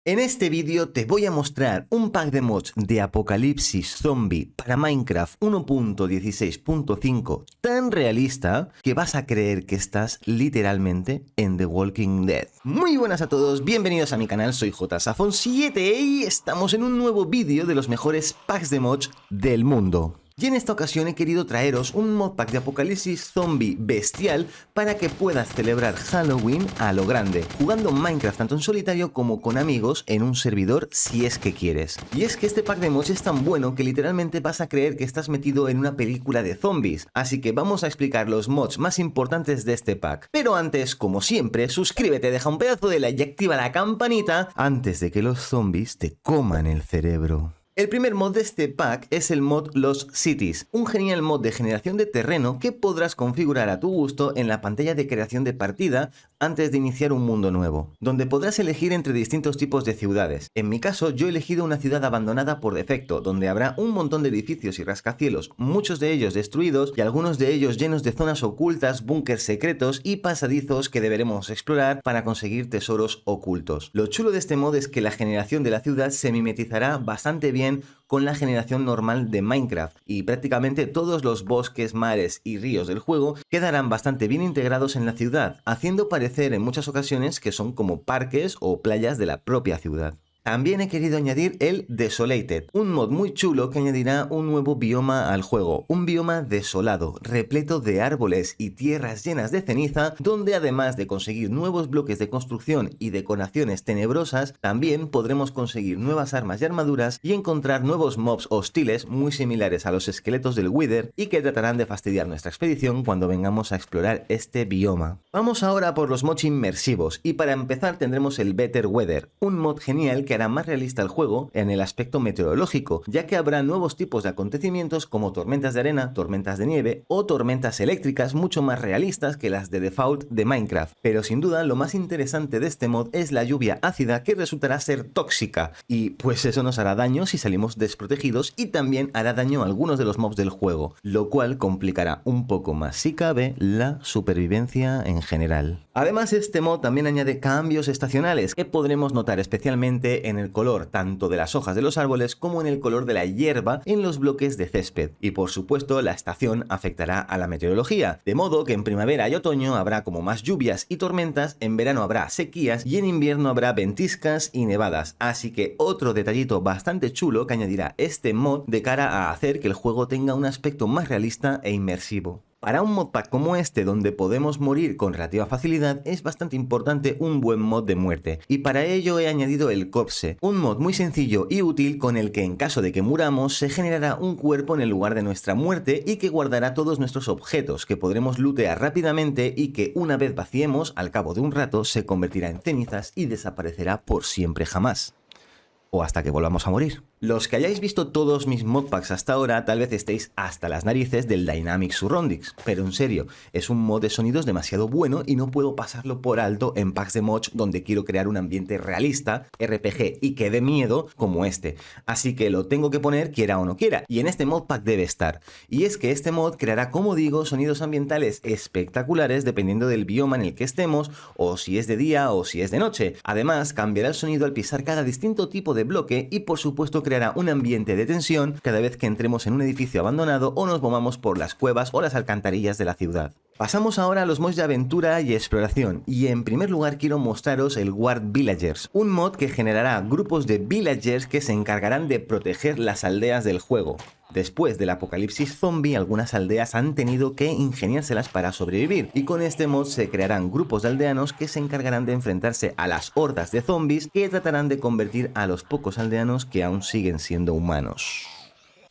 En este vídeo te voy a mostrar un pack de mods de Apocalipsis Zombie para Minecraft 1.16.5 tan realista que vas a creer que estás literalmente en The Walking Dead. Muy buenas a todos, bienvenidos a mi canal, soy JSafon7 y estamos en un nuevo vídeo de los mejores packs de mods del mundo. Y en esta ocasión he querido traeros un modpack de Apocalipsis Zombie bestial para que puedas celebrar Halloween a lo grande, jugando Minecraft tanto en solitario como con amigos en un servidor si es que quieres. Y es que este pack de mods es tan bueno que literalmente vas a creer que estás metido en una película de zombies, así que vamos a explicar los mods más importantes de este pack. Pero antes, como siempre, suscríbete, deja un pedazo de like y activa la campanita antes de que los zombies te coman el cerebro. El primer mod de este pack es el mod Lost Cities, un genial mod de generación de terreno que podrás configurar a tu gusto en la pantalla de creación de partida antes de iniciar un mundo nuevo, donde podrás elegir entre distintos tipos de ciudades. En mi caso, yo he elegido una ciudad abandonada por defecto, donde habrá un montón de edificios y rascacielos, muchos de ellos destruidos y algunos de ellos llenos de zonas ocultas, búnkers secretos y pasadizos que deberemos explorar para conseguir tesoros ocultos. Lo chulo de este mod es que la generación de la ciudad se mimetizará bastante bien con la generación normal de Minecraft y prácticamente todos los bosques, mares y ríos del juego quedarán bastante bien integrados en la ciudad, haciendo parecer en muchas ocasiones que son como parques o playas de la propia ciudad. También he querido añadir el Desolated, un mod muy chulo que añadirá un nuevo bioma al juego, un bioma desolado, repleto de árboles y tierras llenas de ceniza, donde además de conseguir nuevos bloques de construcción y decoraciones tenebrosas, también podremos conseguir nuevas armas y armaduras y encontrar nuevos mobs hostiles muy similares a los esqueletos del Wither y que tratarán de fastidiar nuestra expedición cuando vengamos a explorar este bioma. Vamos ahora por los mods inmersivos y para empezar tendremos el Better Weather, un mod genial que hará más realista el juego en el aspecto meteorológico, ya que habrá nuevos tipos de acontecimientos como tormentas de arena, tormentas de nieve o tormentas eléctricas mucho más realistas que las de default de Minecraft. Pero sin duda lo más interesante de este mod es la lluvia ácida que resultará ser tóxica y pues eso nos hará daño si salimos desprotegidos y también hará daño a algunos de los mobs del juego, lo cual complicará un poco más si cabe la supervivencia en general. Además este mod también añade cambios estacionales que podremos notar especialmente en el color tanto de las hojas de los árboles como en el color de la hierba en los bloques de césped. Y por supuesto la estación afectará a la meteorología, de modo que en primavera y otoño habrá como más lluvias y tormentas, en verano habrá sequías y en invierno habrá ventiscas y nevadas. Así que otro detallito bastante chulo que añadirá este mod de cara a hacer que el juego tenga un aspecto más realista e inmersivo. Para un modpack como este, donde podemos morir con relativa facilidad, es bastante importante un buen mod de muerte, y para ello he añadido el Corpse, un mod muy sencillo y útil con el que en caso de que muramos se generará un cuerpo en el lugar de nuestra muerte y que guardará todos nuestros objetos, que podremos lootear rápidamente y que una vez vaciemos, al cabo de un rato, se convertirá en cenizas y desaparecerá por siempre jamás. O hasta que volvamos a morir. Los que hayáis visto todos mis modpacks hasta ahora tal vez estéis hasta las narices del Dynamic Surroundings, pero en serio, es un mod de sonidos demasiado bueno y no puedo pasarlo por alto en packs de mods donde quiero crear un ambiente realista, RPG y que dé miedo como este, así que lo tengo que poner quiera o no quiera, y en este modpack debe estar. Y es que este mod creará, como digo, sonidos ambientales espectaculares dependiendo del bioma en el que estemos, o si es de día o si es de noche. Además, cambiará el sonido al pisar cada distinto tipo de bloque y por supuesto creará un ambiente de tensión cada vez que entremos en un edificio abandonado o nos movamos por las cuevas o las alcantarillas de la ciudad. Pasamos ahora a los mods de aventura y exploración, y en primer lugar quiero mostraros el Guard Villagers, un mod que generará grupos de villagers que se encargarán de proteger las aldeas del juego. Después del apocalipsis zombie, algunas aldeas han tenido que ingeniárselas para sobrevivir, y con este mod se crearán grupos de aldeanos que se encargarán de enfrentarse a las hordas de zombies que tratarán de convertir a los pocos aldeanos que aún siguen siendo humanos.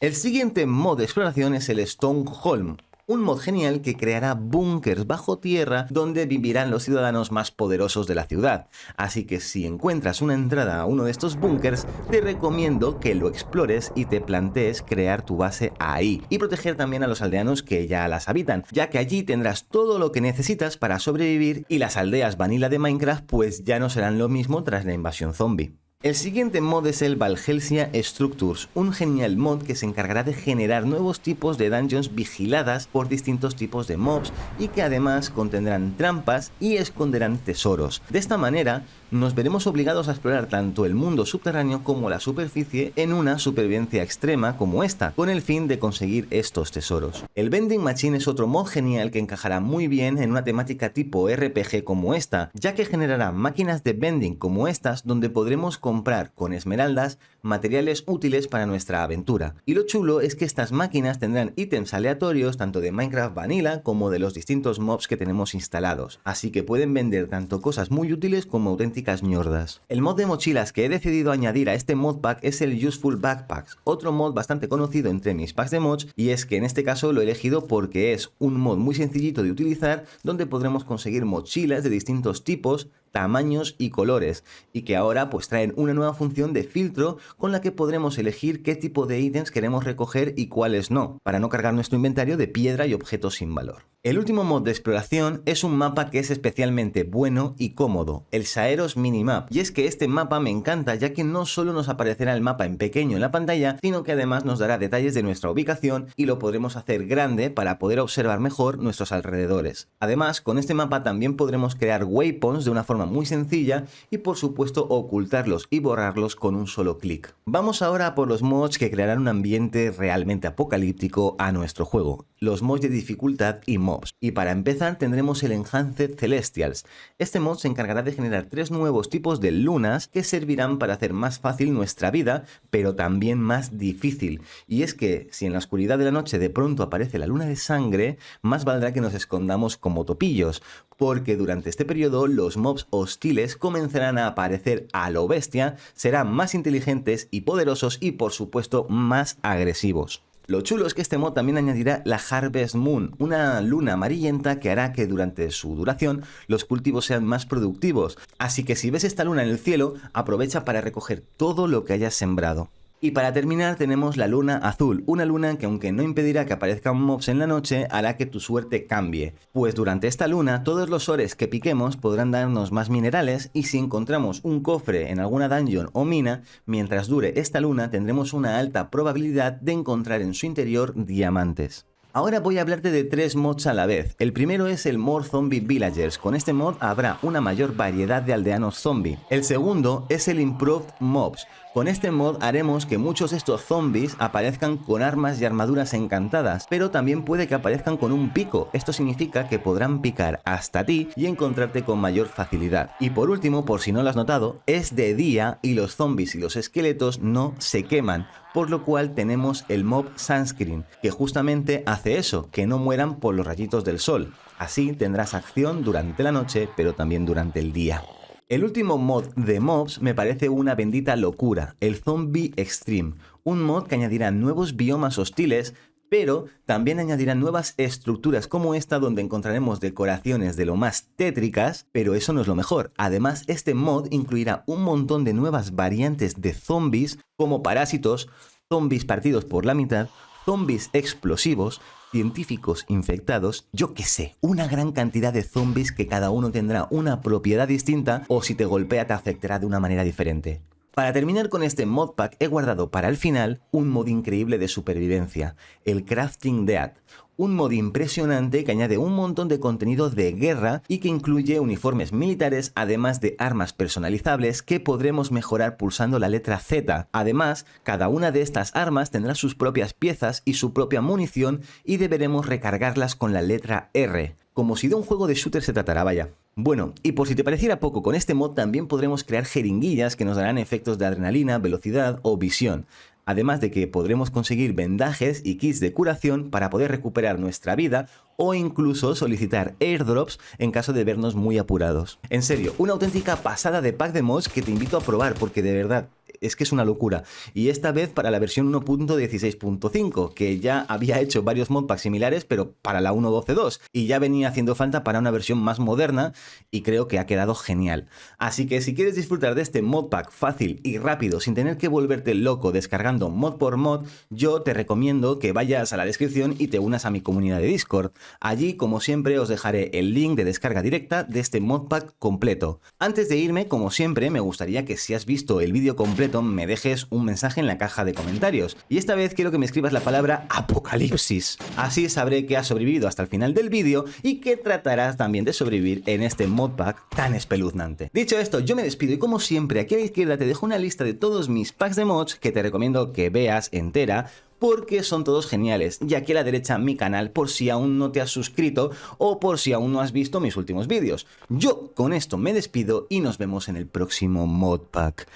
El siguiente mod de exploración es el Stoneholm, un mod genial que creará búnkers bajo tierra donde vivirán los ciudadanos más poderosos de la ciudad. Así que si encuentras una entrada a uno de estos búnkers, te recomiendo que lo explores y te plantees crear tu base ahí y proteger también a los aldeanos que ya las habitan, ya que allí tendrás todo lo que necesitas para sobrevivir y las aldeas vanilla de Minecraft pues ya no serán lo mismo tras la invasión zombie. El siguiente mod es el Valhelsia Structures, un genial mod que se encargará de generar nuevos tipos de dungeons vigiladas por distintos tipos de mobs y que además contendrán trampas y esconderán tesoros. De esta manera nos veremos obligados a explorar tanto el mundo subterráneo como la superficie en una supervivencia extrema como esta, con el fin de conseguir estos tesoros. El Vending Machine es otro mod genial que encajará muy bien en una temática tipo RPG como esta, ya que generará máquinas de vending como estas donde podremos comprar con esmeraldas materiales útiles para nuestra aventura. Y lo chulo es que estas máquinas tendrán ítems aleatorios tanto de Minecraft Vanilla como de los distintos mobs que tenemos instalados, así que pueden vender tanto cosas muy útiles como auténticas ñordas. El mod de mochilas que he decidido añadir a este modpack es el Useful Backpacks, otro mod bastante conocido entre mis packs de mods, y es que en este caso lo he elegido porque es un mod muy sencillito de utilizar donde podremos conseguir mochilas de distintos tipos, tamaños y colores, y que ahora pues traen una nueva función de filtro con la que podremos elegir qué tipo de ítems queremos recoger y cuáles no, para no cargar nuestro inventario de piedra y objetos sin valor. El último mod de exploración es un mapa que es especialmente bueno y cómodo, el Saeros Minimap, y es que este mapa me encanta ya que no solo nos aparecerá el mapa en pequeño en la pantalla, sino que además nos dará detalles de nuestra ubicación y lo podremos hacer grande para poder observar mejor nuestros alrededores. Además, con este mapa también podremos crear waypoints de una forma muy sencilla y por supuesto ocultarlos y borrarlos con un solo clic. Vamos ahora a por los mods que crearán un ambiente realmente apocalíptico a nuestro juego, los mods de dificultad y mobs. Y para empezar tendremos el Enhanced Celestials. Este mod se encargará de generar 3 nuevos tipos de lunas que servirán para hacer más fácil nuestra vida, pero también más difícil. Y es que si en la oscuridad de la noche de pronto aparece la luna de sangre, más valdrá que nos escondamos como topillos, porque durante este periodo los mobs hostiles comenzarán a aparecer a lo bestia, serán más inteligentes y poderosos y por supuesto más agresivos. Lo chulo es que este mod también añadirá la Harvest Moon, una luna amarillenta que hará que durante su duración los cultivos sean más productivos, así que si ves esta luna en el cielo, aprovecha para recoger todo lo que hayas sembrado. Y para terminar tenemos la luna azul, una luna que aunque no impedirá que aparezcan mobs en la noche, hará que tu suerte cambie. Pues durante esta luna todos los ores que piquemos podrán darnos más minerales y si encontramos un cofre en alguna dungeon o mina, mientras dure esta luna tendremos una alta probabilidad de encontrar en su interior diamantes. Ahora voy a hablarte de 3 mods a la vez. El primero es el More Zombie Villagers. Con este mod habrá una mayor variedad de aldeanos zombie. El segundo es el Improved Mobs. Con este mod haremos que muchos de estos zombies aparezcan con armas y armaduras encantadas, pero también puede que aparezcan con un pico. Esto significa que podrán picar hasta ti y encontrarte con mayor facilidad. Y por último, por si no lo has notado, es de día y los zombies y los esqueletos no se queman, por lo cual tenemos el mob Sunscreen, que justamente hace eso, que no mueran por los rayitos del sol. Así tendrás acción durante la noche, pero también durante el día. El último mod de mobs me parece una bendita locura, el Zombie Extreme, un mod que añadirá nuevos biomas hostiles, pero también añadirá nuevas estructuras como esta donde encontraremos decoraciones de lo más tétricas, pero eso no es lo mejor. Además, este mod incluirá un montón de nuevas variantes de zombies como parásitos, zombies partidos por la mitad, zombies explosivos, científicos infectados, yo qué sé, una gran cantidad de zombies que cada uno tendrá una propiedad distinta o si te golpea te afectará de una manera diferente. Para terminar con este modpack he guardado para el final un mod increíble de supervivencia, el Crafting Dead, un mod impresionante que añade un montón de contenido de guerra y que incluye uniformes militares además de armas personalizables que podremos mejorar pulsando la letra Z. Además, cada una de estas armas tendrá sus propias piezas y su propia munición y deberemos recargarlas con la letra R, como si de un juego de shooter se tratara, vaya. Bueno, y por si te pareciera poco, con este mod también podremos crear jeringuillas que nos darán efectos de adrenalina, velocidad o visión. Además de que podremos conseguir vendajes y kits de curación para poder recuperar nuestra vida o incluso solicitar airdrops en caso de vernos muy apurados. En serio, una auténtica pasada de pack de mods que te invito a probar porque de verdad es que es una locura. Y esta vez para la versión 1.16.5, que ya había hecho varios modpacks similares, pero para la 1.12.2, y ya venía haciendo falta para una versión más moderna, y creo que ha quedado genial. Así que si quieres disfrutar de este modpack fácil y rápido, sin tener que volverte loco descargando mod por mod, yo te recomiendo que vayas a la descripción y te unas a mi comunidad de Discord. Allí, como siempre, os dejaré el link de descarga directa de este modpack completo. Antes de irme, como siempre, me gustaría que si has visto el vídeo completo completo me dejes un mensaje en la caja de comentarios. Y esta vez quiero que me escribas la palabra apocalipsis. Así sabré que has sobrevivido hasta el final del vídeo y que tratarás también de sobrevivir en este modpack tan espeluznante. Dicho esto, yo me despido y como siempre aquí a la izquierda te dejo una lista de todos mis packs de mods que te recomiendo que veas entera, porque son todos geniales, y aquí a la derecha mi canal por si aún no te has suscrito o por si aún no has visto mis últimos vídeos. Yo con esto me despido y nos vemos en el próximo modpack.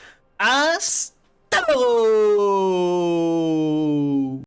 ¡Hasta luego!